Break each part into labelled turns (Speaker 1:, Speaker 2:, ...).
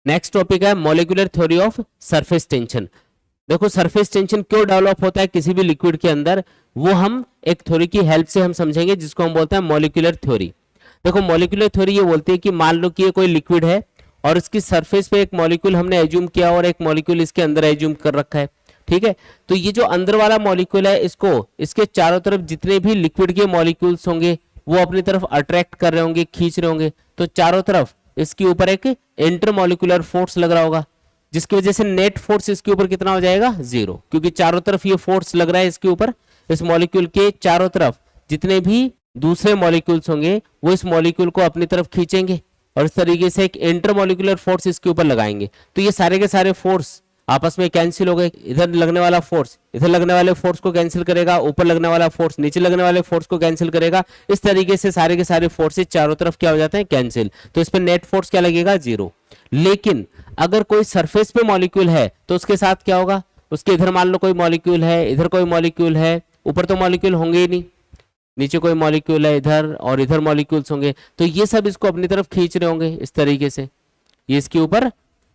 Speaker 1: Next topic है molecular theory of surface tension. देखो surface tension क्यों डेवलप होता है किसी भी लिक्विड के अंदर, वो हम एक थ्योरी की हेल्प से हम समझेंगे जिसको हम बोलते हैं मॉलिक्यूलर थ्योरी। देखो मॉलिक्यूलर थ्योरी ये बोलती है कि मान लो कि ये कोई लिक्विड है और इसकी सरफेस पे एक मॉलिक्यूल हमने एज्यूम किया और एक मॉलिक्यूल इसके अंदर एज्यूम कर रखा है, ठीक है। तो ये जो अंदर वाला मॉलिक्यूल है इसको इसके चारों तरफ जितने भी लिक्विड के मॉलिक्यूल्स होंगे वो अपनी तरफ अट्रैक्ट कर रहे होंगे, खींच रहे होंगे, तो चारों तरफ इसके ऊपर एक इंटरमॉलिक्यूलर फोर्स लग रहा होगा, जिसकी वजह से नेट फोर्स इसके ऊपर कितना हो जाएगा, 0, क्योंकि चारों तरफ ये फोर्स लग रहा है इसके ऊपर। इस मॉलिक्यूल के चारों तरफ जितने भी दूसरे मॉलिक्यूल्स होंगे वो इस मॉलिक्यूल को अपनी तरफ खींचेंगे और इस तरीके से एक इंटरमॉलिक्यूलर फोर्स इसके ऊपर लगाएंगे। तो ये सारे के सारे फोर्स आपस में कैंसिल हो गए। इधर लगने वाला फोर्स इधर लगने वाले फोर्स को कैंसिल करेगा, ऊपर लगने वाला फोर्स नीचे लगने वाले फोर्स को कैंसिल करेगा। इस तरीके से सारे के सारे फोर्सेस चारों तरफ क्या हो जाते हैं, कैंसिल। तो इस पर नेट फोर्स क्या लगेगा, 0। लेकिन अगर कोई सरफेस पे मॉलिक्यूल है तो उसके साथ क्या होगा, उसके इधर मान लो कोई मॉलिक्यूल है, इधर कोई मॉलिक्यूल है, ऊपर तो मॉलिक्यूल होंगे ही नहीं, नीचे कोई मॉलिक्यूल है इधर और इधर मॉलिक्यूल्स होंगे, तो ये सब इसको अपनी तरफ खींच रहे होंगे इस तरीके से, ये इसके ऊपर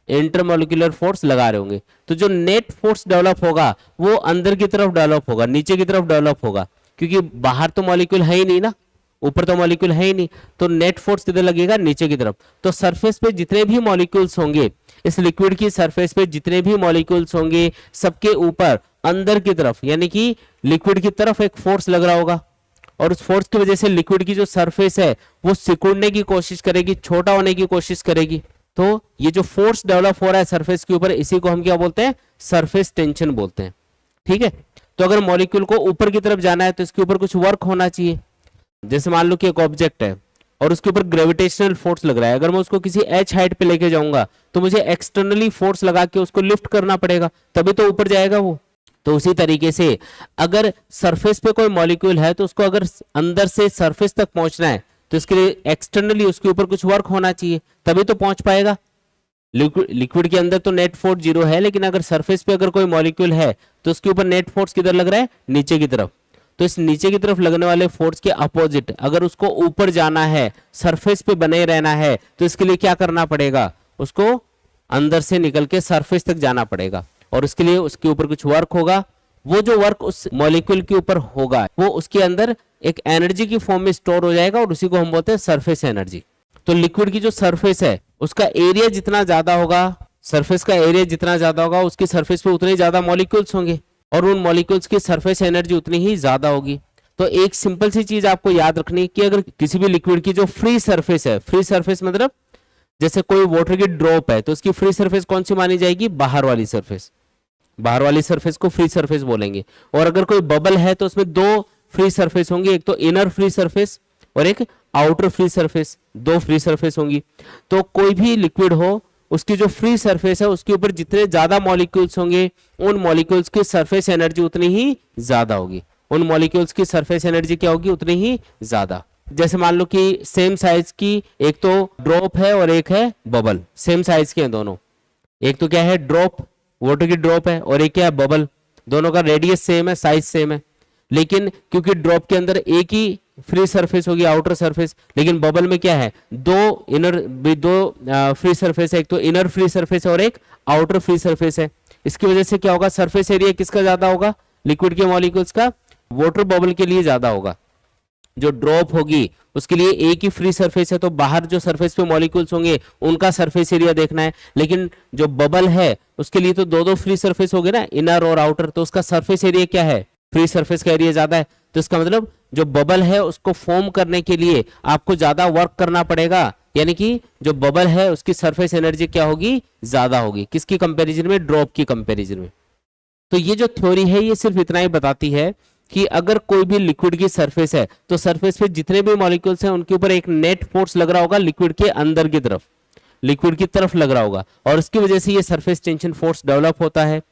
Speaker 1: इंटरमॉलिक्यूलर फोर्स लगा रहे होंगे। तो जो नेट फोर्स डेवलप होगा वो अंदर की तरफ डेवलप होगा, नीचे की तरफ डेवलप होगा, क्योंकि बाहर तो मॉलिक्यूल है ही नहीं ना, ऊपर तो मॉलिक्यूल है ही नहीं, तो नेट फोर्स किधर लगेगा, नीचे की तरफ। तो सरफेस पे जितने भी मॉलिक्यूल्स होंगे, इस लिक्विड की सरफेस पे जितने भी मॉलिक्यूल्स होंगे सबके ऊपर अंदर की तरफ यानी कि लिक्विड की तरफ एक फोर्स लग रहा होगा, और उस फोर्स की वजह से लिक्विड की जो सरफेस है वो सिकुड़ने की कोशिश करेगी, छोटा होने की कोशिश करेगी। तो ये जो फोर्स डेवलप हो रहा है सरफेस के ऊपर, इसी को हम क्या बोलते हैं, सरफेस टेंशन बोलते हैं, ठीक है। तो अगर मॉलिक्यूल को ऊपर की तरफ जाना है तो इसके ऊपर कुछ वर्क होना चाहिए। जैसे मान लो कि एक ऑब्जेक्ट है और उसके ऊपर ग्रेविटेशनल फोर्स लग रहा है, अगर मैं उसको किसी h हाइट पे लेके जाऊंगा तो मुझे एक्सटर्नली फोर्स लगा के उसको लिफ्ट करना पड़ेगा, तभी तो ऊपर जाएगा वो। तो उसी तरीके से अगर सरफेस पे कोई मॉलिक्यूल है तो उसको अगर अंदर से सरफेस तक पहुंचना है तो इसके लिए एक्सटर्नली उसके ऊपर कुछ वर्क होना चाहिए, तभी तो पहुंच पाएगा। लिक्विड के अंदर तो नेट फोर्स 0 है, लेकिन अगर सरफेस पे अगर कोई मॉलिक्यूल है तो उसके ऊपर नेट फोर्स किधर लग रहा है, नीचे की तरफ। तो इस नीचे की तरफ लगने वाले फोर्स के अपोजिट अगर उसको ऊपर जाना है, सरफेस पे बने रहना है, तो इसके लिए क्या करना पड़ेगा, उसको अंदर से निकल के सरफेस तक जाना पड़ेगा, और उसके लिए उसके ऊपर कुछ वर्क होगा। वो जो वर्क उस मॉलिक्यूल के ऊपर होगा वो उसके अंदर एक एनर्जी की फॉर्म में स्टोर हो जाएगा, और उसी को हम बोलते हैं सरफेस एनर्जी। तो लिक्विड की जो सरफेस है उसका एरिया जितना ज्यादा होगा, सरफेस का एरिया जितना ज्यादा होगा, उसकी सरफेस पे उतने ज्यादा मॉलिक्यूल्स होंगे और उन मॉलिक्यूल्स की सरफेस एनर्जी उतनी ही ज्यादा होगी। तो एक सिंपल सी चीज आपको याद रखनी है कि अगर किसी भी लिक्विड की जो फ्री सरफेस है, फ्री सरफेस मतलब जैसे कोई वाटर की ड्रॉप है तो उसकी फ्री सरफेस कौन सी मानी जाएगी, बाहर वाली सरफेस, बाहर वाली सरफेस को फ्री सरफेस बोलेंगे। और अगर कोई बबल है तो उसमें 2 फ्री सरफेस होंगी, एक तो इनर फ्री सरफेस और एक outer free surface, 2 free surface होंगी। तो कोई भी लिक्विड हो उसकी जो फ्री सरफेस है उसके ऊपर जितने ज्यादा मॉलिक्यूल्स होंगे उन मॉलिक्यूल्स की सरफेस एनर्जी उतनी ही ज्यादा होगी, उन मॉलिक्यूल्स की सरफेस एनर्जी क्या होगी, उतनी ही ज्यादा। जैसे मान लो कि सेम साइज की एक तो ड्रॉप है और एक है बबल, सेम साइज के हैं दोनों, एक तो क्या है ड्रॉप, वाटर की ड्रॉप है, और एक क्या है बबल, दोनों का रेडियस सेम है, साइज सेम है, लेकिन क्योंकि ड्रॉप के अंदर एक ही फ्री सरफेस होगी, आउटर सरफेस, लेकिन बबल में क्या है, 2 फ्री सरफेस है, एक तो इनर फ्री सरफेस है और एक आउटर फ्री सरफेस है। इसकी वजह से क्या होगा, सरफेस एरिया किसका ज्यादा होगा, लिक्विड के मॉलिक्यूल्स का, वाटर बबल के लिए ज्यादा होगा। जो ड्रॉप होगी उसके लिए एक ही फ्री सरफेस है तो बाहर जो सरफेस पे मॉलिक्यूल्स होंगे उनका सरफेस एरिया देखना है, लेकिन जो बबल है उसके लिए तो 2 फ्री सरफेस हो गए ना, इनर और आउटर, तो उसका सरफेस एरिया क्या है, फ्री सरफेस का एरिया ज्यादा है। तो इसका मतलब जो बबल है उसको फॉर्म करने के लिए आपको ज्यादा वर्क करना पड़ेगा, यानी कि जो बबल है उसकी सरफेस एनर्जी क्या होगी, ज्यादा होगी, किसकी कंपैरिजन में, ड्रॉप की कंपैरिजन में। तो ये जो थ्योरी है ये सिर्फ इतना ही बताती है कि अगर कोई भी लिक्विड की सरफेस है तो सरफेस पे जितने भी मॉलिक्यूल्स हैं उनके ऊपर एक नेट फोर्स लग रहा होगा, लिक्विड के अंदर की तरफ, लिक्विड की तरफ लग रहा होगा, और उसकी वजह से ये सरफेस टेंशन फोर्स डेवलप होता है।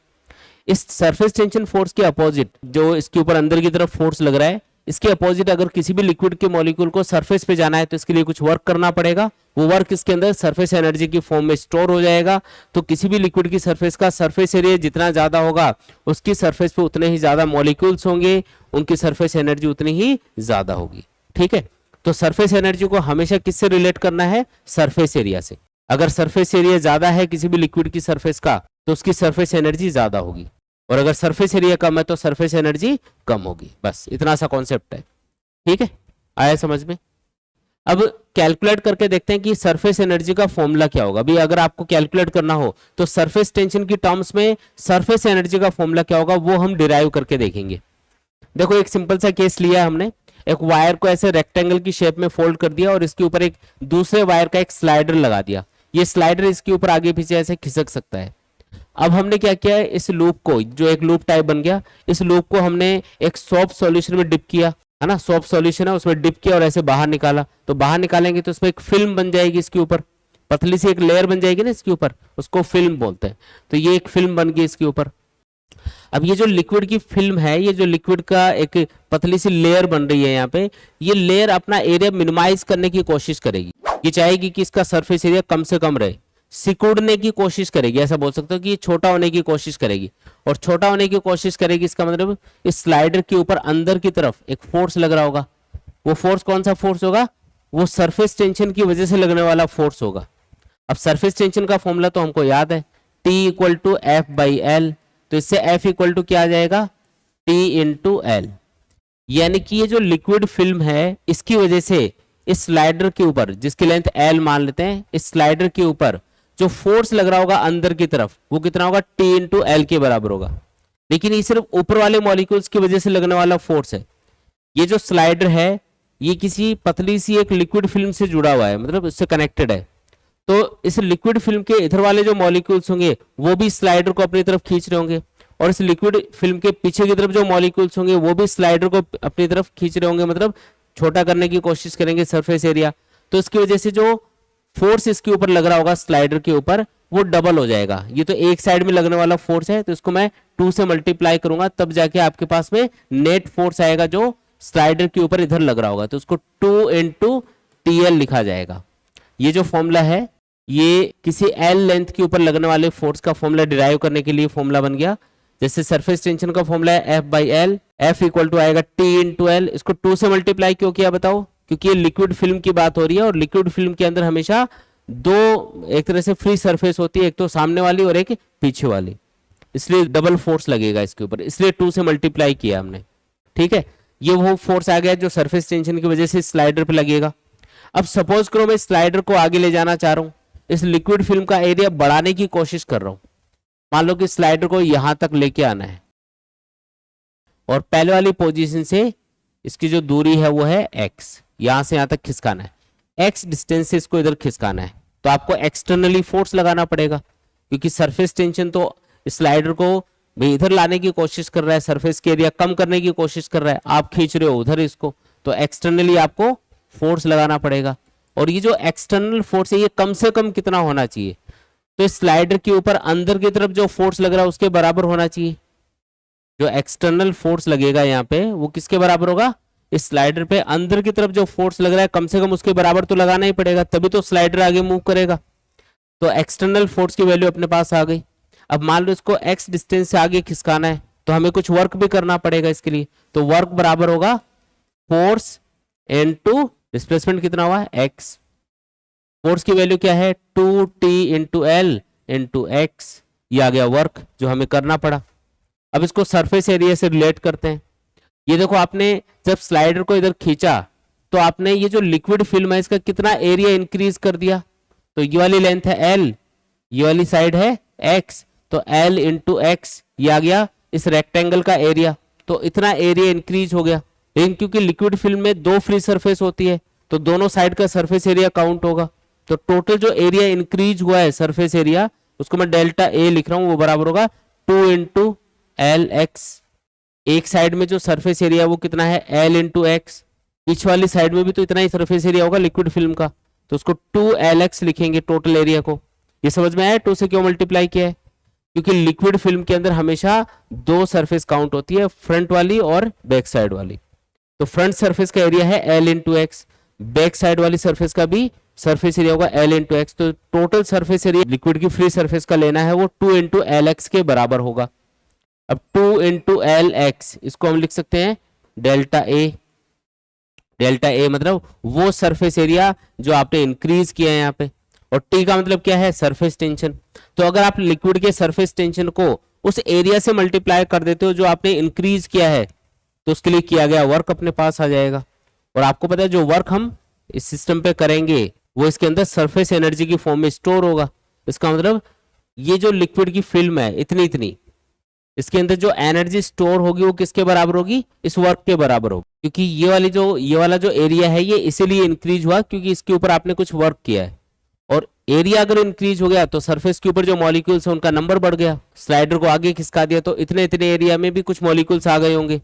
Speaker 1: इस सरफेस टेंशन फोर्स के अपोजिट जो इसके ऊपर अंदर की तरफ फोर्स लग रहा है, इसके अपोजिट अगर किसी भी लिक्विड के मॉलिक्यूल को सरफेस पे जाना है तो इसके लिए कुछ वर्क करना पड़ेगा, वो वर्क इसके अंदर सरफेस एनर्जी की फॉर्म में स्टोर हो जाएगा। तो किसी भी लिक्विड की सरफेस का सरफेस एरिया जितना ज्यादा होगा उसकी सरफेस पे उतने ही ज्यादा मॉलिक्यूल्स होंगे, उनकी सरफेस एनर्जी उतनी ही ज्यादा होगी, ठीक है। तो सरफेस एनर्जी को हमेशा किससे रिलेट करना है, सरफेस एरिया से। अगर सरफेस एरिया ज्यादा है किसी भी लिक्विड की सरफेस का तो उसकी सरफेस एनर्जी ज्यादा होगी, और अगर सरफेस एरिया कम है तो सरफेस एनर्जी कम होगी। बस इतना सा कॉन्सेप्ट है, ठीक है, आया समझ में। अब कैलकुलेट करके देखते हैं कि सरफेस एनर्जी का फॉर्मूला क्या होगा। अभी अगर आपको कैलकुलेट करना हो तो सरफेस टेंशन की टर्म्स में सरफेस एनर्जी का फॉर्मूला क्या होगा वो हम डिराइव करके देखेंगे। देखो एक सिंपल सा केस लिया हमने, एक वायर को ऐसे रेक्टेंगल की शेप में फोल्ड कर दिया और इसके ऊपर एक दूसरे वायर का एक स्लाइडर लगा दिया। ये स्लाइडर इसके ऊपर आगे पीछे ऐसे खिसक सकता है। अब हमने क्या किया है, इस लूप को, जो एक लूप टाइप बन गया, इस लूप को हमने एक सॉफ्ट सॉल्यूशन में डिप किया, है ना, सॉफ्ट सॉल्यूशन है उसमें डिप किया और ऐसे बाहर निकाला। तो बाहर निकालेंगे तो उसमें एक फिल्म बन जाएगी, इसके ऊपर पतली सी एक लेयर बन जाएगी ना इसके ऊपर, उसको फिल्म बोलते हैं। तो ये एक फिल्म बन गई इसके ऊपर। अब ये जो लिक्विड की फिल्म है, ये जो लिक्विड का एक पतली सी लेयर बन रही है यहाँ पे, ये लेयर अपना एरिया मिनिमाइज करने की कोशिश करेगी। ये चाहेगी कि इसका सरफेस एरिया कम से कम रहे, सिकुड़ने की कोशिश करेगी, ऐसा बोल सकते हो कि ये छोटा होने की कोशिश करेगी। और छोटा होने की कोशिश करेगी इसका मतलब इस स्लाइडर के ऊपर अंदर की तरफ एक फोर्स लग रहा होगा। वो फोर्स कौन सा फोर्स होगा, वो सरफेस टेंशन की वजह से लगने वाला फोर्स होगा। अब सरफेस टेंशन का फॉर्मूला तो हमको याद है, T equal to F by L. तो इससे F इक्वल टू क्या आ जाएगा, T इंटू एल। यानी कि ये जो लिक्विड फिल्म है इसकी वजह से इस स्लाइडर के ऊपर, जिसकी लेंथ L मान लेते हैं, इस स्लाइडर के ऊपर जो फोर्स लग रहा होगा अंदर की तरफ वो कितना होगा, T इंटू एल के बराबर होगा। लेकिन ये सिर्फ ऊपर वाले मॉलिक्यूल्स की वजह से लगने वाला फोर्स है। ये जो स्लाइडर है ये किसी पतली सी एक लिक्विड फिल्म से जुड़ा हुआ है, मतलब इससे कनेक्टेड है। तो इस लिक्विड फिल्म के इधर वाले जो मॉलिक्यूल्स होंगे वो भी स्लाइडर को अपनी तरफ खींच रहे होंगे, और इस लिक्विड फिल्म के पीछे की तरफ जो मॉलिक्यूल्स होंगे वो भी स्लाइडर को अपनी तरफ खींच रहे होंगे, मतलब छोटा करने की कोशिश करेंगे सरफेस एरिया। तो इसकी वजह से जो फोर्स इसके ऊपर लग रहा होगा स्लाइडर के ऊपर वो डबल हो जाएगा। ये तो एक साइड में लगने वाला फोर्स है, तो इसको मैं 2 से मल्टीप्लाई करूंगा, तब जाके आपके पास में नेट फोर्स आएगा जो स्लाइडर के ऊपर इधर लग रहा होगा। तो उसको 2 इंटू टी लिखा जाएगा। ये जो फॉर्मूला है ये किसी एल लेंथ के ऊपर लगने वाले फोर्स का फॉर्मूला डिराइव करने के लिए फॉर्मूला बन गया। जैसे सरफेस टेंशन का फॉर्मूला है F by L, F equal to आएगा टी इंटू एल। इसको 2 से मल्टीप्लाई क्यों किया बताओ, क्योंकि ये लिक्विड फिल्म की बात हो रही है, और लिक्विड फिल्म के अंदर हमेशा दो एक तरह से फ्री सरफेस होती है, एक तो सामने वाली और एक पीछे वाली, इसलिए डबल फोर्स लगेगा इसके ऊपर, इसलिए 2 से मल्टीप्लाई किया हमने। ठीक है, ये वो फोर्स आ गया जो सरफेस टेंशन की वजह से स्लाइडर पे लगेगा। अब सपोज करो मैं स्लाइडर को आगे ले जाना चाह रहा हूं, इस लिक्विड फिल्म का एरिया बढ़ाने की कोशिश कर रहा हूं। मान लो कि स्लाइडर को यहां तक लेके आना है और पहले वाली पोजीशन से इसकी जो दूरी है वो है x, यहां से यहां तक खिसकाना है, x डिस्टेंस से इसको इधर खिसकाना है। तो आपको एक्सटर्नली फोर्स लगाना पड़ेगा, क्योंकि सरफेस टेंशन तो स्लाइडर को भी इधर लाने की कोशिश कर रहा है, सरफेस के एरिया कम करने की कोशिश कर रहा है, आप खींच रहे हो उधर इसको, तो एक्सटर्नली आपको फोर्स लगाना पड़ेगा। और ये जो एक्सटर्नल फोर्स है ये कम से कम कितना होना चाहिए, तो इस स्लाइडर के ऊपर अंदर की तरफ जो फोर्स लग रहा है उसके बराबर होना चाहिए। जो एक्सटर्नल फोर्स लगेगा यहाँ पे वो किसके बराबर होगा, इस स्लाइडर पे अंदर की तरफ जो फोर्स लग रहा है कम से कम उसके बराबर तो लगाना ही पड़ेगा, तभी तो स्लाइडर आगे मूव करेगा। तो एक्सटर्नल फोर्स की वैल्यू अपने पास आ गई। अब मान लो इसको x डिस्टेंस से आगे खिसकाना है तो हमें कुछ वर्क भी करना पड़ेगा इसके लिए। तो वर्क बराबर होगा फोर्स इनटू डिस्प्लेसमेंट कितना हुआ x, फोर्स की वैल्यू क्या है 2t into L into x, ये आ गया वर्क जो हमें करना पड़ा। अब इसको सरफेस एरिया से रिलेट करते हैं। ये देखो आपने जब स्लाइडर को इधर खींचा तो आपने ये जो लिक्विड फिल्म है इसका कितना एरिया इंक्रीज कर दिया, तो ये वाली लेंथ है l, ये वाली साइड है x, तो l इंटू एक्स ये आ गया इस रेक्टेंगल का एरिया, तो इतना एरिया इंक्रीज हो गया। लेकिन क्योंकि लिक्विड फिल्म में 2 फ्री सरफेस होती है तो दोनों साइड का सरफेस एरिया काउंट होगा। तो टोटल जो एरिया इंक्रीज हुआ है सरफेस एरिया उसको मैं डेल्टा ए लिख रहा हूं, वो बराबर होगा 2 इंटू एल एक्स। एक साइड में जो सरफेस एरिया वो कितना है एल इंटू एक्स, पीछे वाली साइड में भी तो इतना ही सरफेस एरिया होगा लिक्विड फिल्म का, तो उसको 2lx लिखेंगे टोटल एरिया को। ये समझ में आया 2 से क्यों मल्टीप्लाई किया है, क्योंकि लिक्विड फिल्म के अंदर हमेशा 2 सरफेस काउंट होती है, फ्रंट वाली और बैक साइड वाली। तो फ्रंट सरफेस का एरिया है l into x, back side वाली सरफेस का भी सरफेस एरिया होगा l इंटू एक्स। तो टोटल सरफेस एरिया लिक्विड की फ्री सरफेस का लेना है वो 2 इंटू एल एक्स के बराबर होगा। अब 2 इंटू एल एक्स इसको हम लिख सकते हैं डेल्टा ए। डेल्टा ए मतलब वो सरफेस एरिया जो आपने इंक्रीज किया है यहाँ पे, और टी का मतलब क्या है, सरफेस टेंशन। तो अगर आप लिक्विड के सरफेस टेंशन को उस एरिया से मल्टीप्लाई कर देते हो जो आपने इंक्रीज किया है, तो उसके लिए किया गया वर्क अपने पास आ जाएगा। और आपको पता है जो वर्क हम इस सिस्टम पे करेंगे वो इसके अंदर सरफेस एनर्जी की फॉर्म में स्टोर होगा। इसका मतलब ये जो लिक्विड की फिल्म है इतनी इतनी, इसके अंदर जो एनर्जी स्टोर होगी वो किसके बराबर होगी, इस वर्क के बराबर होगी। क्योंकि ये वाला जो एरिया है ये इसीलिए इंक्रीज हुआ क्योंकि इसके ऊपर आपने कुछ वर्क किया है। और एरिया अगर इंक्रीज हो गया तो सरफेस के ऊपर जो मॉलिक्यूल्स है उनका नंबर बढ़ गया। स्लाइडर को आगे खिसका दिया तो इतने इतने एरिया में भी कुछ मॉलिक्यूल्स आ गए होंगे,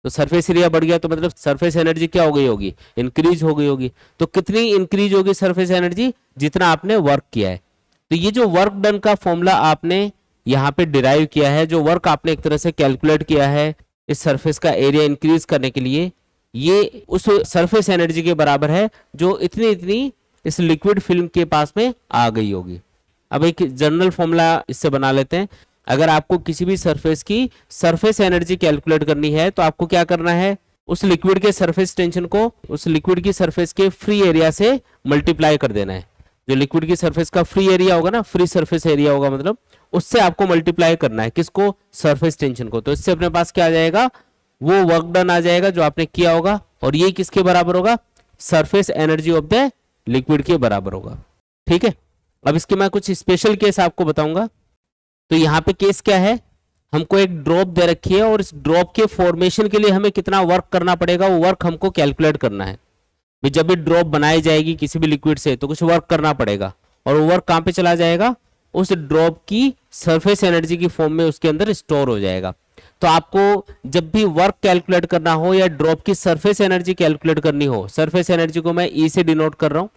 Speaker 1: तो सरफेस एरिया बढ़ गया, तो मतलब सरफेस एनर्जी क्या हो गई होगी, इंक्रीज हो गई होगी। तो कितनी इंक्रीज होगी सरफेस एनर्जी, जितना आपने वर्क किया है। तो ये जो वर्क डन का फॉर्मूला आपने यहाँ पे डिराइव किया है, जो वर्क आपने एक तरह से कैलकुलेट किया है इस सरफेस का एरिया इंक्रीज करने के लिए, ये उस सरफेस एनर्जी के बराबर है जो इतनी इतनी इस लिक्विड फिल्म के पास में आ गई होगी। अब एक जनरल फॉर्मूला इससे बना लेते हैं। अगर आपको किसी भी सरफेस की सरफेस एनर्जी कैलकुलेट करनी है तो आपको क्या करना है, उस लिक्विड के सरफेस टेंशन को उस लिक्विड की सरफेस के फ्री एरिया से मल्टीप्लाई कर देना है। जो लिक्विड की सरफेस का फ्री एरिया होगा ना, फ्री सरफेस एरिया होगा, मतलब उससे आपको मल्टीप्लाई करना है किसको, सरफेस टेंशन को। तो इससे अपने पास क्या आ जाएगा, वो वर्क डन आ जाएगा जो आपने किया होगा, और ये किसके बराबर होगा, surface energy of the liquid के बराबर होगा। ठीक है, अब इसके मैं कुछ स्पेशल केस आपको बताऊंगा। तो यहाँ पे केस क्या है, हमको एक ड्रॉप दे रखी है और इस ड्रॉप के फॉर्मेशन के लिए हमें कितना वर्क करना पड़ेगा वो वर्क हमको कैलकुलेट करना है। भी जब भी ड्रॉप बनाई जाएगी किसी भी लिक्विड से तो कुछ वर्क करना पड़ेगा, और वो वर्क कहाँ पे चला जाएगा, उस ड्रॉप की सरफेस एनर्जी की फॉर्म में उसके अंदर स्टोर हो जाएगा। तो आपको जब भी वर्क कैलकुलेट करना हो या ड्रॉप की सरफेस एनर्जी कैलकुलेट करनी हो, सरफेस एनर्जी को मैं ई से डिनोट कर रहा हूं,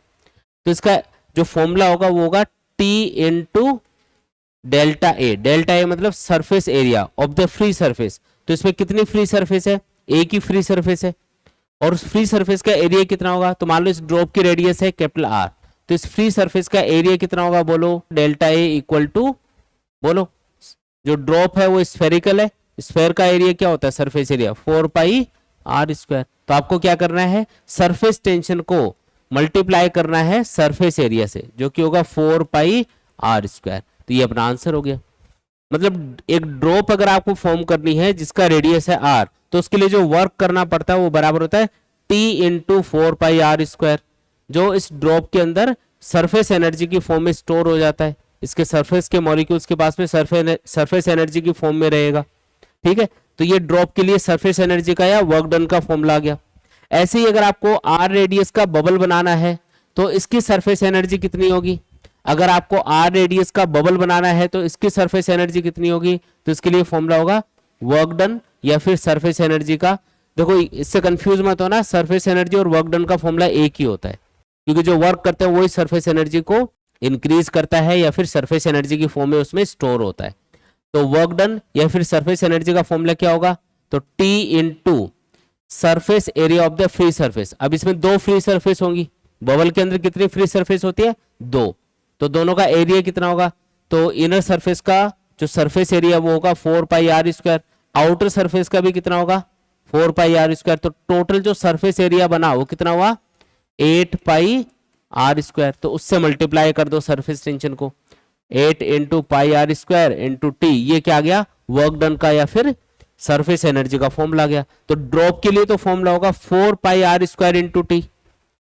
Speaker 1: तो इसका जो फॉर्मूला होगा वो होगा T into delta A. Delta A मतलब surface area of the free surface. तो इसमें कितनी फ्री सरफेस है, एक ही फ्री सरफेस है, और उस फ्री सरफेस का एरिया कितना होगा, तो मान लो इस ड्रॉप की रेडियस है कैपिटल आर, तो इस फ्री सरफेस का एरिया कितना होगा, बोलो डेल्टा ए इक्वल टू, बोलो जो ड्रॉप है वो स्फेरिकल है, स्फेयर का एरिया क्या होता है, surface area 4 pi R square. तो आपको क्या करना है, सरफेस टेंशन को मल्टीप्लाई करना है सरफेस एरिया से, जो कि होगा 4 पाई आर स्क्वायर। तो ये अपना आंसर हो गया। मतलब एक ड्रॉप अगर आपको फॉर्म करनी है जिसका रेडियस है आर, तो उसके लिए जो वर्क करना पड़ता है वो बराबर होता है T into 4 pi R square, जो इस ड्रॉप के अंदर सरफेस एनर्जी की फॉर्म में स्टोर हो जाता है। इसके सरफेस के मॉलिक्यूल्स के पास में सरफेस एनर्जी की फॉर्म में रहेगा। ठीक है, तो ये ड्रॉप के लिए सरफेस एनर्जी का या वर्क डन का फॉर्मूला आ गया। ऐसे ही अगर आपको आर रेडियस का बबल बनाना है तो इसकी सरफेस एनर्जी कितनी होगी, अगर आपको आर रेडियस का बबल बनाना है तो इसकी सरफेस एनर्जी कितनी होगी, तो इसके लिए फॉर्मूला होगा वर्क डन या फिर सरफेस एनर्जी का। देखो इससे कंफ्यूज मत होना, सरफेस एनर्जी और वर्क डन का फॉर्मूला एक ही होता है, क्योंकि जो वर्क करते हैं वही सरफेस एनर्जी को इंक्रीज करता है या फिर सरफेस एनर्जी की फॉर्म में उसमें स्टोर होता है। तो वर्क डन या फिर सरफेस एनर्जी का फॉर्मूला क्या होगा, तो T into surface area of the free surface. अब इसमें दो फ्री सरफेस होंगी, बबल के अंदर कितनी फ्री सरफेस होती है, दो, तो दोनों का एरिया कितना होगा, तो इनर सरफेस का जो सरफेस एरिया वो होगा 4 pi R square, outer surface का भी कितना होगा 4 पाई आर स्क्वायर। तो टोटल जो सरफेस एरिया बना वो कितना हुआ 8 पाई आर स्क्वायर। तो उससे मल्टीप्लाई कर दो सरफेस टेंशन को, 8 into pi R square into T, ये क्या आ गया वर्क डन का या फिर सरफेस एनर्जी का फॉर्मूला आ गया। तो ड्रॉप के लिए तो फॉर्मूला होगा 4 pi R square into T,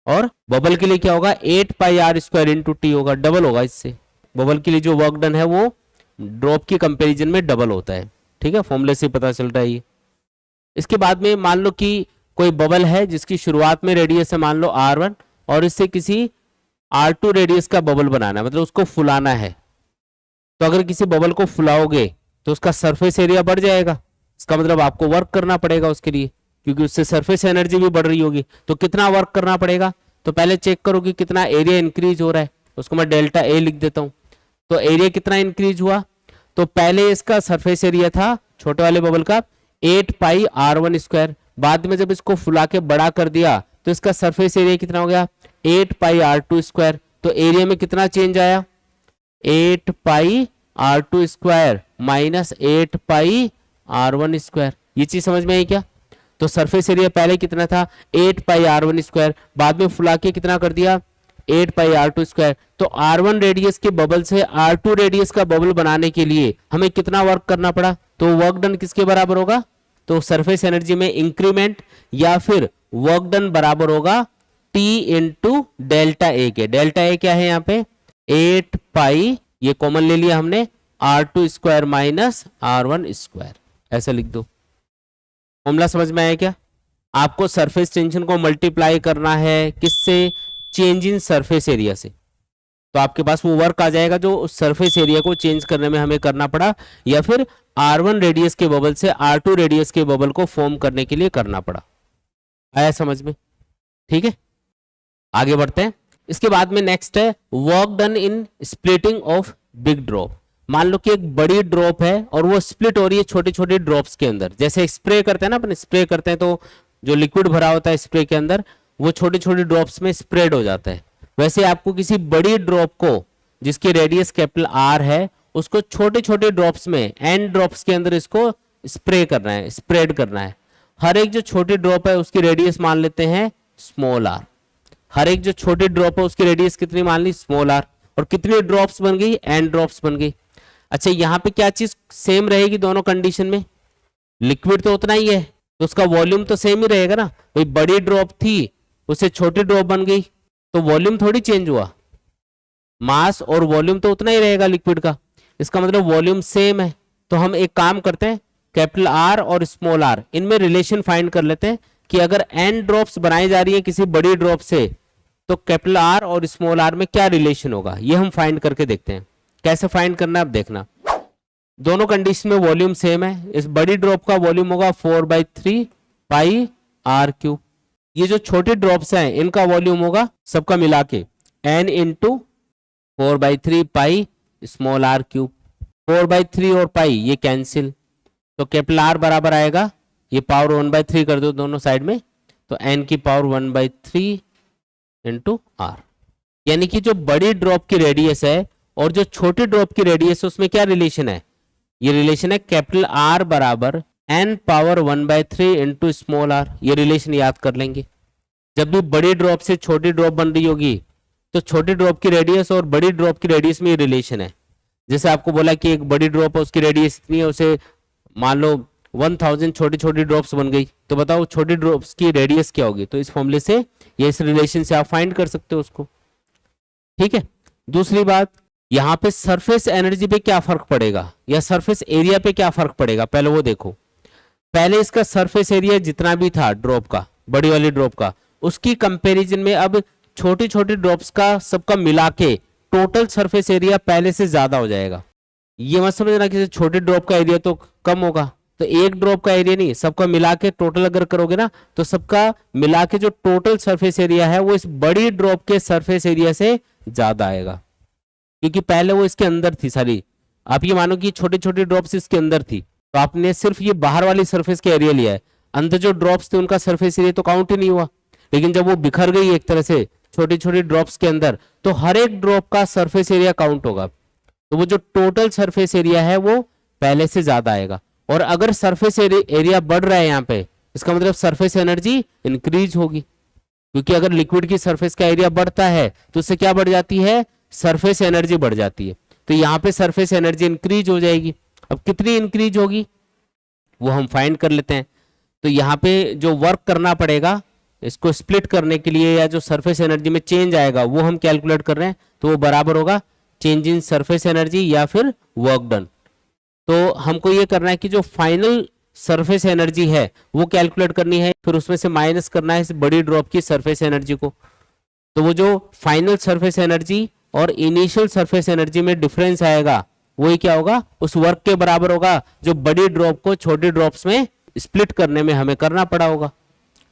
Speaker 1: और बबल के लिए क्या होगा 8 pi R square into T होगा, डबल होगा इससे। बबल के लिए जो वर्क डन है वो ड्रॉप की कंपैरिजन में डबल होता है। ठीक है, फॉर्मूले से पता चलता है ये। इसके बाद में मान लो कि कोई बबल है जिसकी शुरुआत में रेडियस है मान लो R1, और इससे किसी R2 रेडियस का बबल बनाना है, मतलब उसको फुलाना है। तो अगर किसी बबल को फुलाओगे तो उसका सरफेस एरिया बढ़ जाएगा, इसका मतलब आपको वर्क करना पड़ेगा उसके लिए, क्योंकि उससे सरफेस एनर्जी भी बढ़ रही होगी। तो कितना वर्क करना पड़ेगा, तो पहले चेक करो कि कितना एरिया इंक्रीज हो रहा है, उसको मैं डेल्टा ए लिख देता हूं। तो एरिया कितना इंक्रीज हुआ, तो पहले इसका सरफेस एरिया था छोटे वाले बबल का 8 पाई R1 स्क्वायर, बाद में जब इसको फुला के बड़ा कर दिया तो इसका सरफेस एरिया कितना हो गया 8 पाई R2 स्क्वायर। तो एरिया में कितना चेंज आया 8 पाई R2 स्क्वायर माइनस 8 पाई R1 स्क्वायर। ये चीज समझ में आई क्या, तो सरफेस एरिया पहले कितना था 8 पाई R1 स्क्वायर, बाद में फुला के कितना कर दिया 8 पाई R2 स्क्वायर। तो R1 रेडियस के बबल से R2 रेडियस का बबल बनाने के लिए हमें कितना वर्क करना पड़ा, तो वर्क डन किसके बराबर होगा, तो सरफेस एनर्जी में इंक्रीमेंट या फिर वर्क डन बराबर होगा T इंटू डेल्टा ए के। डेल्टा ए क्या है यहाँ पे 8 पाई, ये कॉमन ले लिया हमने, R2 square minus R1 square, ऐसा लिख दो। फॉर्मूला समझ में आया क्या? आपको सरफेस टेंशन को मल्टीप्लाई करना है किससे, चेंज इन सरफेस एरिया से, तो आपके पास वो वर्क आ जाएगा जो उस सरफेस एरिया को चेंज करने में हमें करना पड़ा, या फिर R1 रेडियस के बबल से R2 रेडियस के बबल को फॉर्म करने के लिए करना पड़ा। आया समझ में? ठीक है, आगे बढ़ते हैं। इसके बाद में नेक्स्ट है work done in splitting of big drop. मान लो कि एक बड़ी ड्रॉप है और वो स्प्लिट हो रही है छोटी छोटी ड्रॉप्स के अंदर, जैसे स्प्रे करते हैं ना अपन, स्प्रे करते हैं तो जो लिक्विड भरा होता है स्प्रे के अंदर वो छोटी छोटी ड्रॉप्स में स्प्रेड हो जाता है। वैसे आपको किसी बड़ी ड्रॉप को जिसकी रेडियस कैपिटल R है उसको छोटे छोटे ड्रॉप्स में, एंड ड्रॉप्स के अंदर इसको स्प्रे करना है, स्प्रेड करना है। हर एक जो छोटी ड्रॉप है उसकी रेडियस मान लेते हैं स्मॉल r। हर एक जो छोटी ड्रॉप है उसकी रेडियस कितनी मान ली, स्मॉल r। और कितनी ड्रॉप्स बन गई, एंड ड्रॉप्स बन गई। अच्छा, यहाँ पे क्या चीज सेम रहेगी दोनों कंडीशन में, लिक्विड तो उतना ही है तो उसका वॉल्यूम तो सेम ही रहेगा ना। भाई बड़ी ड्रॉप थी उससे छोटी ड्रॉप बन गई तो वॉल्यूम थोड़ी चेंज हुआ, मास और वॉल्यूम तो उतना ही रहेगा लिक्विड का, इसका मतलब वॉल्यूम सेम है। तो हम एक काम करते हैं, कैपिटल R और स्मॉल r इनमें रिलेशन फाइंड कर लेते हैं कि अगर n ड्रॉप्स बनाई जा रही है किसी बड़ी ड्रॉप से तो कैपिटल R और स्मॉल r में क्या रिलेशन होगा, ये हम फाइंड करके देखते हैं। कैसे फाइंड करना है अब देखना। दोनों कंडीशन में वॉल्यूम सेम है, इस बड़ी ड्रॉप का वॉल्यूम होगा 4/3 पाई R क्यूब। ये जो छोटे ड्रॉप्स हैं इनका वॉल्यूम होगा सबका मिला के n इंटू 4/3 पाई स्मॉल r क्यूब। 4/3 और पाई ये कैंसिल, तो कैपिटल R बराबर आएगा, ये पावर 1/3 कर दो दोनों साइड में, तो n की पावर 1/3 इंटू r। यानी कि जो बड़ी ड्रॉप की रेडियस है और जो छोटी ड्रॉप की रेडियस है उसमें क्या रिलेशन है, ये रिलेशन है कैपिटल R बराबर n power 1/3 into small r। ये रिलेशन याद कर लेंगे। जब भी बड़ी ड्रॉप से छोटी ड्रॉप बन रही होगी तो छोटी ड्रॉप की रेडियस और बड़ी ड्रॉप की रेडियस में ये रिलेशन है। जैसे आपको बोला कि एक बड़ी ड्रॉप है उसकी रेडियस इतनी है, उसे मान लो 1000 छोटी छोटी ड्रॉप्स बन गई, तो बताओ छोटी ड्रॉप्स की रेडियस क्या होगी। तो इस फॉर्मूले से या इस रिलेशन से आप फाइंड कर सकते हो उसको। ठीक है, दूसरी बात, यहाँ पे सरफेस एनर्जी पे क्या फर्क पड़ेगा या सरफेस एरिया पे क्या फर्क पड़ेगा, पहले वो देखो। पहले इसका सरफेस एरिया जितना भी था ड्रॉप का, बड़ी वाली ड्रॉप का, उसकी कंपैरिजन में अब छोटी छोटी ड्रॉप्स का सबका मिला के टोटल सरफेस एरिया पहले से ज्यादा हो जाएगा। ये मत समझना कि छोटे ड्रॉप का एरिया तो कम होगा, तो एक ड्रॉप का एरिया नहीं, सबका मिला के टोटल अगर करोगे ना तो सबका मिला के जो टोटल सरफेस एरिया है वो इस बड़ी ड्रॉप के सरफेस एरिया से ज्यादा आएगा, क्योंकि पहले वो इसके अंदर थी सारी। आप ये मानो कि छोटी छोटी ड्रॉप्स इसके अंदर थी, तो आपने सिर्फ ये बाहर वाली सरफेस का एरिया लिया है, अंदर जो ड्रॉप्स थे उनका सरफेस एरिया तो काउंट ही नहीं हुआ। लेकिन जब वो बिखर गई एक तरह से छोटी छोटी ड्रॉप्स के अंदर, तो हर एक ड्रॉप का सरफेस एरिया काउंट होगा, तो वो जो टोटल सरफेस एरिया है वो पहले से ज्यादा आएगा। और अगर सरफेस एरिया बढ़ रहा है यहाँ पे, इसका मतलब सरफेस एनर्जी इंक्रीज होगी, क्योंकि अगर लिक्विड की सरफेस का एरिया बढ़ता है तो उससे क्या बढ़ जाती है, सरफेस एनर्जी बढ़ जाती है। तो यहाँ पे सरफेस एनर्जी इंक्रीज हो जाएगी। अब कितनी इंक्रीज होगी वो हम फाइंड कर लेते हैं। तो यहाँ पे जो वर्क करना पड़ेगा इसको स्प्लिट करने के लिए, या जो सरफेस एनर्जी में चेंज आएगा वो हम कैलकुलेट कर रहे हैं, तो वो बराबर होगा चेंज इन सरफेस एनर्जी या फिर वर्क डन। तो हमको ये करना है कि जो फाइनल सरफेस एनर्जी है वो कैलकुलेट करनी है, फिर उसमें से माइनस करना है इस बड़ी ड्रॉप की सरफेस एनर्जी को। तो वो जो फाइनल सरफेस एनर्जी और इनिशियल सरफेस एनर्जी में डिफरेंस आएगा वही क्या होगा, उस वर्क के बराबर होगा जो बड़ी ड्रॉप को छोटी ड्रॉप्स में स्प्लिट करने में हमें करना पड़ा होगा।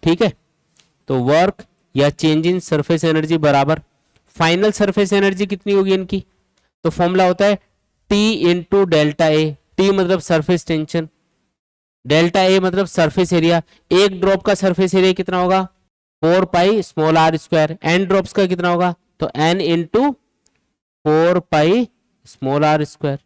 Speaker 1: ठीक है, तो वर्क या चेंज इन सरफेस एनर्जी बराबर फाइनल सरफेस एनर्जी कितनी होगी इनकी, तो फॉर्मूला होता है T into delta A. T मतलब सरफेस टेंशन, डेल्टा ए मतलब सरफेस एरिया। एक ड्रॉप का सरफेस एरिया कितना होगा, 4 pi small r square. N drops का कितना होगा, तो n into 4 pi small r square.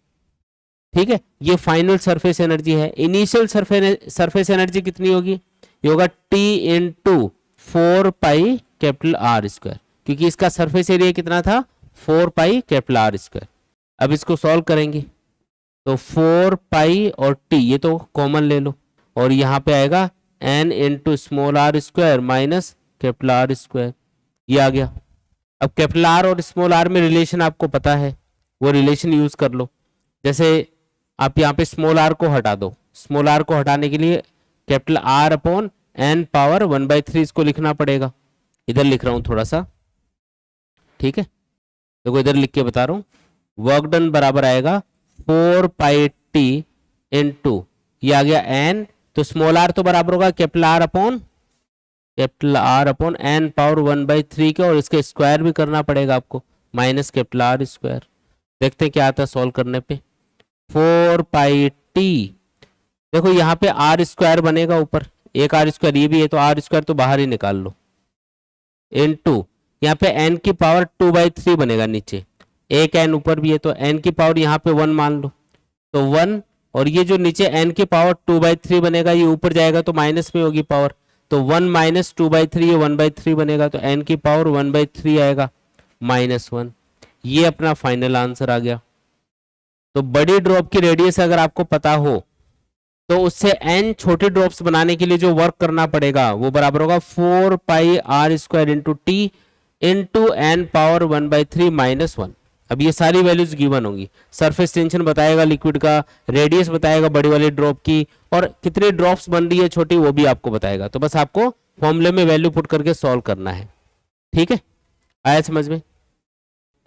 Speaker 1: ठीक है, ये फाइनल सरफेस एनर्जी है। इनिशियल सरफेस एनर्जी कितनी होगी, ये होगा T into 4 pi capital R square, क्योंकि इसका सरफेस एरिया कितना था 4 पाई कैपिटल आर स्क्वायर। अब इसको सॉल्व करेंगे तो 4 पाई और टी ये तो कॉमन ले लो और यहाँ पे आएगा n into small R square minus capital R square, ये आ गया। अब कैपिटल आर और स्मॉल आर में रिलेशन आपको पता है, वो रिलेशन यूज कर लो। जैसे आप यहाँ पे स्मॉल आर को हटा दो, स्मॉल आर को हटाने के लिए capital R upon n power 1/3 इसको लिखना पड़ेगा। इधर लिख रहा हूं थोड़ा सा, ठीक है, देखो इधर लिख के बता रहा हूं। वर्क डन बराबर आएगा 4 पाई टी इंटू ये आ गया n, तो स्मॉल आर तो बराबर होगा capital R upon n power 1/3 के, और इसके स्क्वायर भी करना पड़ेगा आपको, माइनस कैपिटल आर स्क्वायर। देखते हैं क्या आता है सॉल्व करने पे। 4 पाई टी, देखो यहाँ पे आर स्क्वायर बनेगा, ऊपर एक आर स्क्वायर ये भी है तो आर स्क्वायर तो बाहर ही निकाल लो, इनटू यहाँ पे n की पावर 2/3 बनेगा, नीचे एक n ऊपर भी है तो n की पावर यहाँ पे 1 मान लो तो 1, और ये जो नीचे n की पावर 2/3 बनेगा ये ऊपर जाएगा तो माइनस में होगी पावर, तो 1 माइनस 2/3 ये 1/3 बनेगा, तो n की पावर 1/3 आएगा -1। ये अपना फाइनल आंसर आ गया। तो बड़ी ड्रॉप की रेडियस अगर आपको पता हो तो उससे n छोटे ड्रॉप्स बनाने के लिए जो वर्क करना पड़ेगा वो बराबर होगा 4 pi R square into T into N power 1/3 -1। अब ये सारी वैल्यूज गिवन होंगी, सरफेस टेंशन बताएगा लिक्विड का, रेडियस बताएगा बड़ी वाली ड्रॉप की, और कितने ड्रॉप्स बन रही है छोटी वो भी आपको बताएगा। तो बस आपको फॉर्मूले में वैल्यू पुट करके सॉल्व करना है, ठीक है, आया समझ में।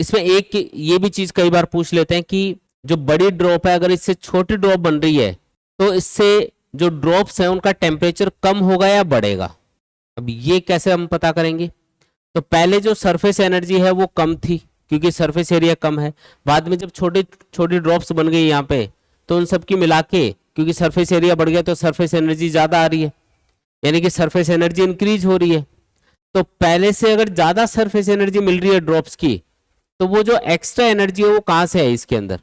Speaker 1: इसमें एक ये भी चीज कई बार पूछ लेते हैं कि जो बड़ी ड्रॉप है अगर इससे छोटी ड्रॉप बन रही है तो इससे जो ड्रॉप्स हैं उनका टेम्परेचर कम होगा या बढ़ेगा। अब ये कैसे हम पता करेंगे, तो पहले जो सरफेस एनर्जी है वो कम थी क्योंकि सरफेस एरिया कम है, बाद में जब छोटी छोटी ड्रॉप्स बन गई यहाँ पे तो उन सब की मिला के क्योंकि सरफेस एरिया बढ़ गया तो सरफेस एनर्जी ज्यादा आ रही है, यानी कि सरफेस एनर्जी इंक्रीज हो रही है। तो पहले से अगर ज्यादा सरफेस एनर्जी मिल रही है ड्रॉप्स की तो वो जो एक्स्ट्रा एनर्जी है वो कहाँ से है इसके अंदर,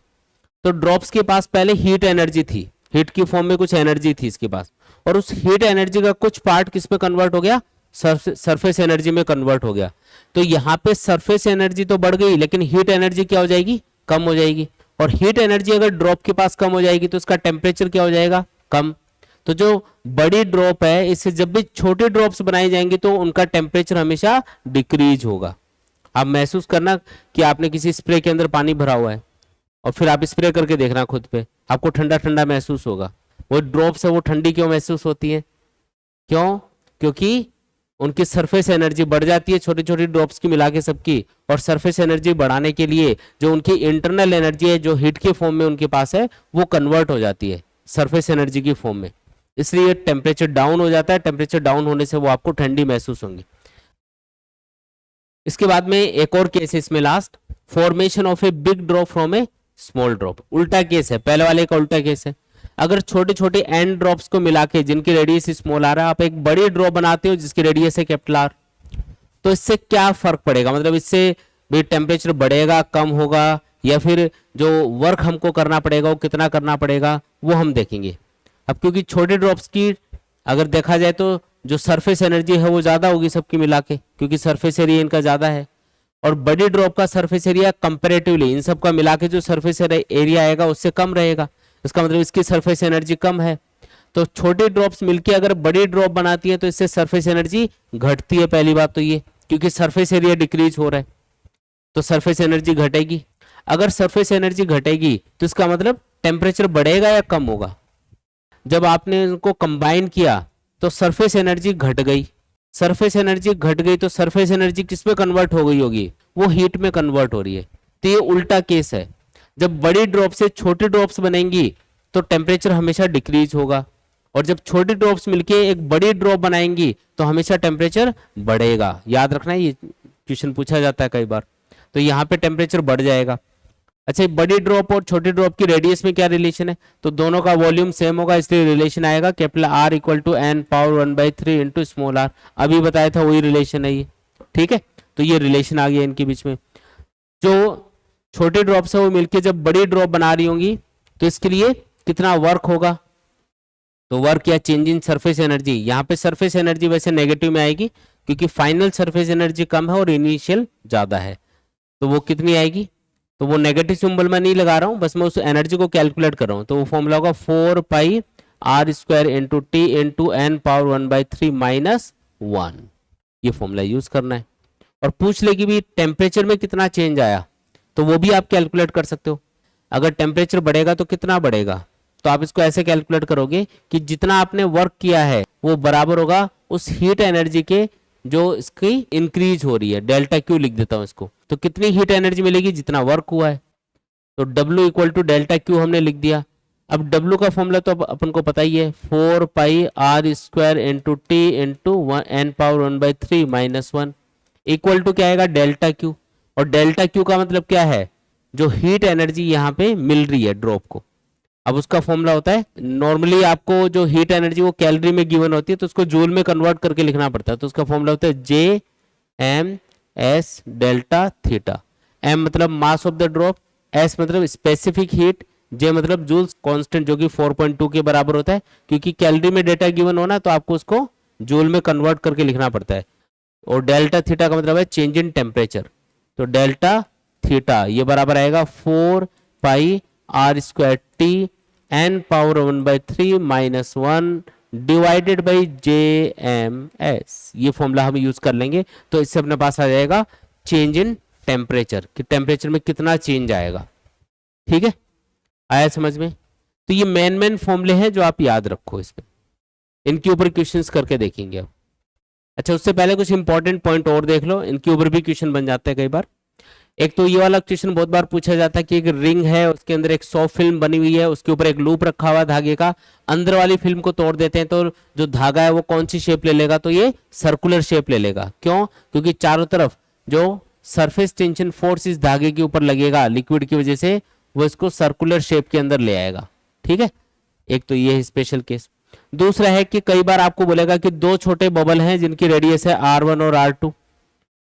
Speaker 1: तो ड्रॉप्स के पास पहले हीट एनर्जी थी, हीट की फॉर्म में कुछ एनर्जी थी इसके पास, और उस हीट एनर्जी का कुछ पार्ट किस में कन्वर्ट हो गया, सरफेस एनर्जी में कन्वर्ट हो गया। तो यहाँ पे सरफेस एनर्जी तो बढ़ गई लेकिन हीट एनर्जी क्या हो जाएगी, कम हो जाएगी, और हीट एनर्जी अगर ड्रॉप के पास कम हो जाएगी तो उसका टेम्परेचर क्या हो जाएगा, कम। तो जो बड़ी ड्रॉप है इससे जब भी छोटे ड्रॉप्स बनाए जाएंगे तो उनका टेम्परेचर हमेशा डिक्रीज होगा। आप महसूस करना कि आपने किसी स्प्रे के अंदर पानी भरा हुआ है और फिर आप स्प्रे करके देखना खुद पे, आपको ठंडा ठंडा महसूस होगा। वो ड्रॉप्स है वो ठंडी क्यों महसूस होती है, क्यों, क्योंकि उनकी सरफेस एनर्जी बढ़ जाती है छोटी छोटी ड्रॉप्स की मिला के सबकी, और सरफेस एनर्जी बढ़ाने के लिए जो उनकी इंटरनल एनर्जी है जो हीट के फॉर्म में उनके पास है वो कन्वर्ट हो जाती है सरफेस एनर्जी की फॉर्म में, इसलिए टेम्परेचर डाउन हो जाता है। टेम्परेचर डाउन होने से वो आपको ठंडी महसूस होंगी। इसके बाद में एक और केस है इसमें last, formation of a big drop from A small drop. उल्टा केस है, पहले वाले का उल्टा केस है। अगर छोटे छोटे एंड ड्रॉप्स को मिला के जिनकी रेडियस स्मॉल आ रहा है आप एक बड़ी ड्रॉप बनाते हो जिसकी रेडियस है कैपिटल आर, तो इससे क्या फर्क पड़ेगा, मतलब इससे भी टेम्परेचर बढ़ेगा कम होगा, या फिर जो वर्क हमको करना पड़ेगा वो कितना करना पड़ेगा वो हम देखेंगे। अब क्योंकि छोटे ड्रॉप्स की अगर देखा जाए तो जो सरफेस एनर्जी है वो ज्यादा होगी सबकी मिला के क्योंकि सरफेस एरिया इनका ज्यादा है, और बड़ी ड्रॉप का सरफेस एरिया कंपैरेटिवली इन सब का मिला के जो सरफेस एरिया आएगा उससे कम रहेगा, इसका मतलब इसकी सरफेस एनर्जी कम है। तो छोटी ड्रॉप्स मिलके अगर बड़ी ड्रॉप बनाती है तो इससे सरफेस एनर्जी घटती है, पहली बात तो ये, क्योंकि सरफेस एरिया डिक्रीज हो रहा है तो सरफेस एनर्जी घटेगी। अगर सरफेस एनर्जी घटेगी तो इसका मतलब टेम्परेचर बढ़ेगा या कम होगा। जब आपने इनको कंबाइन किया तो सरफेस एनर्जी घट गई, सरफेस एनर्जी घट गई तो सरफेस एनर्जी किस में कन्वर्ट हो गई होगी, वो हीट में कन्वर्ट हो रही है। तो ये उल्टा केस है, जब बड़ी ड्रॉप से छोटी ड्रॉप्स बनेंगी तो टेम्परेचर हमेशा डिक्रीज होगा, और जब छोटी ड्रॉप्स मिलके एक बड़ी ड्रॉप बनाएंगी तो हमेशा टेम्परेचर बढ़ेगा। याद रखना, ये क्वेश्चन पूछा जाता है कई बार, तो यहाँ पे टेम्परेचर बढ़ जाएगा। अच्छा, बड़ी ड्रॉप और छोटी ड्रॉप की रेडियस में क्या रिलेशन है, तो दोनों का वॉल्यूम सेम होगा इसलिए रिलेशन आएगा capital R equal to n power 1/3 into small R. अभी बताया था वही रिलेशन है ये, ठीक है। तो ये रिलेशन आ गया इनके बीच में। जो छोटे ड्रॉप्स है वो मिलके जब बड़ी ड्रॉप बना रही होंगी तो इसके लिए कितना वर्क होगा, तो वर्क या चेंज इन सरफेस एनर्जी, यहाँ पे सरफेस एनर्जी वैसे नेगेटिव में आएगी क्योंकि फाइनल सरफेस एनर्जी कम है और इनिशियल ज्यादा है। तो वो कितनी आएगी, तो वो नेगेटिव सिंबल मैं नहीं लगा रहा हूं, बस मैं उस एनर्जी को कैलकुलेट कर रहा हूं। तो वो फॉर्मूला होगा 4 pi R square into T into N power 1/3 minus 1। ये फॉर्मूला यूज करना है। और पूछ लेगी भी टेम्परेचर में कितना चेंज आया, तो वो भी आप कैलकुलेट कर सकते हो। अगर टेम्परेचर बढ़ेगा तो कितना बढ़ेगा, तो आप इसको ऐसे कैलकुलेट करोगे कि जितना आपने वर्क किया है वो बराबर होगा उस हीट एनर्जी के जो इसकी इंक्रीज हो रही है, डेल्टा क्यू लिख देता हूं इसको। तो कितनी हीट एनर्जी मिलेगी, जितना वर्क हुआ है। तो W equal to delta Q हमने लिख दिया। अब W का फॉर्मूला तो अपन को पता ही है, 4 pi R square into T into N power 1/3 minus 1 equal to क्या आएगा, डेल्टा क्यू। और डेल्टा क्यू का मतलब क्या है, जो हीट एनर्जी यहाँ पे मिल रही है ड्रॉप को। अब उसका फॉर्मूला होता है, नॉर्मली आपको जो हीट एनर्जी वो कैलोरी में गिवन होती है, तो उसको जूल में कन्वर्ट करके लिखना पड़ता है। तो उसका फॉर्मूला होता है J M S delta theta. M मतलब mass of the drop, S मतलब स्पेसिफिक हीट, जे मतलब जूल्स कांस्टेंट जो कि 4.2 के बराबर होता है। क्योंकि कैलोरी में डेटा गिवन होना तो आपको उसको जूल में कन्वर्ट करके लिखना पड़ता है। और डेल्टा थीटा का मतलब है चेंज इन टेम्परेचर। तो डेल्टा थीटा ये बराबर आएगा 4 pi R square T N power 1/3 minus 1 divided by J M S. ये फॉर्मूला हम यूज कर लेंगे। तो इससे अपने पास आ जाएगा चेंज इन टेम्परेचर, कि टेम्परेचर में कितना चेंज आएगा। ठीक है, आया समझ में। तो ये मेन फॉर्मूले हैं जो आप याद रखो, इसमें इनके ऊपर क्वेश्चंस करके देखेंगे अब। अच्छा, उससे पहले कुछ इंपॉर्टेंट पॉइंट और देख लो, इनके ऊपर भी क्वेश्चन बन जाते हैं कई बार। एक तो ये वाला क्वेश्चन बहुत बार पूछा जाता है कि एक रिंग है, उसके अंदर एक सॉफ्ट फिल्म बनी हुई है, उसके ऊपर एक लूप रखा हुआ धागे का, अंदर वाली फिल्म को तोड़ देते हैं तो जो धागा है वो कौन सी शेप ले लेगा, तो ये सर्कुलर शेप ले लेगा। क्यों, क्योंकि चारों तरफ जो सरफेस टेंशन फोर्स इस धागे के ऊपर लगेगा लिक्विड की वजह से, वो इसको सर्कुलर शेप के अंदर ले आएगा। ठीक है, एक तो ये स्पेशल केस। दूसरा है कि कई बार आपको बोलेगा कि दो छोटे बबल हैं जिनकी रेडियस है R1 और R2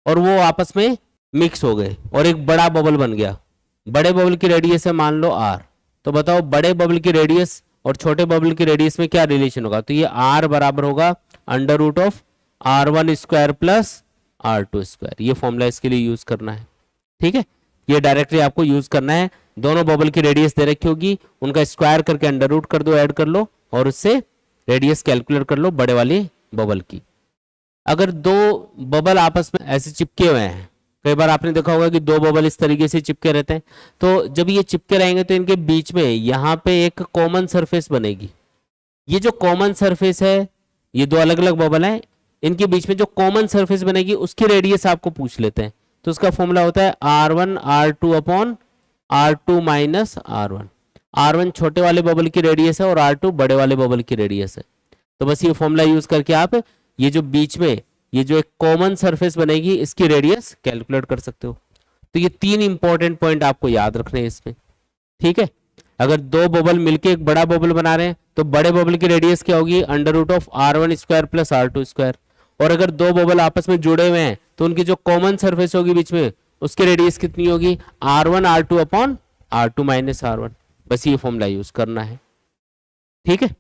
Speaker 1: और वो आपस में मिक्स हो गए और एक बड़ा बबल बन गया। बड़े बबल की रेडियस है मान लो R, तो बताओ बड़े बबल की रेडियस और छोटे बबल की रेडियस में क्या रिलेशन होगा, तो ये R बराबर होगा under root of R1 square plus R2 square. ये फॉर्मूला इसके लिए यूज करना है। ठीक है, ये डायरेक्टली आपको यूज करना है। दोनों बबल की रेडियस दे रखी होगी, उनका स्क्वायर करके अंडर रूट कर दो, ऐड कर लो और उससे रेडियस कैलकुलेट कर लो बड़े वाली बबल की। अगर दो बबल आपस में ऐसे चिपके हुए हैं, कई बार आपने देखा होगा कि दो बबल इस तरीके से चिपके रहते हैं, तो जब ये चिपके रहेंगे तो इनके बीच में यहाँ पे एक कॉमन सरफेस बनेगी। ये जो कॉमन सरफेस है, ये दो अलग अलग बबल हैं, इनके बीच में जो कॉमन सरफेस बनेगी उसकी रेडियस आपको पूछ लेते हैं। तो उसका फॉर्मूला होता है R1 R2 upon R2 minus R1। R1 छोटे वाले बबल की रेडियस है और R2 बड़े वाले बबल की रेडियस है। तो बस ये फॉर्मूला यूज करके आप ये जो बीच में ये जो एक कॉमन सरफेस बनेगी इसकी रेडियस कैलकुलेट कर सकते हो। तो ये तीन इंपॉर्टेंट पॉइंट आपको याद रखने हैं इसमें। ठीक है, अगर दो बबल मिलके एक बड़ा बबल बना रहे हैं तो बड़े बबल की रेडियस क्या होगी, under root of R1 square plus R2 square. और अगर दो बबल आपस में जुड़े हुए हैं तो उनकी जो कॉमन सरफेस होगी बीच में उसकी रेडियस कितनी होगी, R1 R2 upon R2 minus R1। बस ये फॉर्मूला यूज करना है। ठीक है।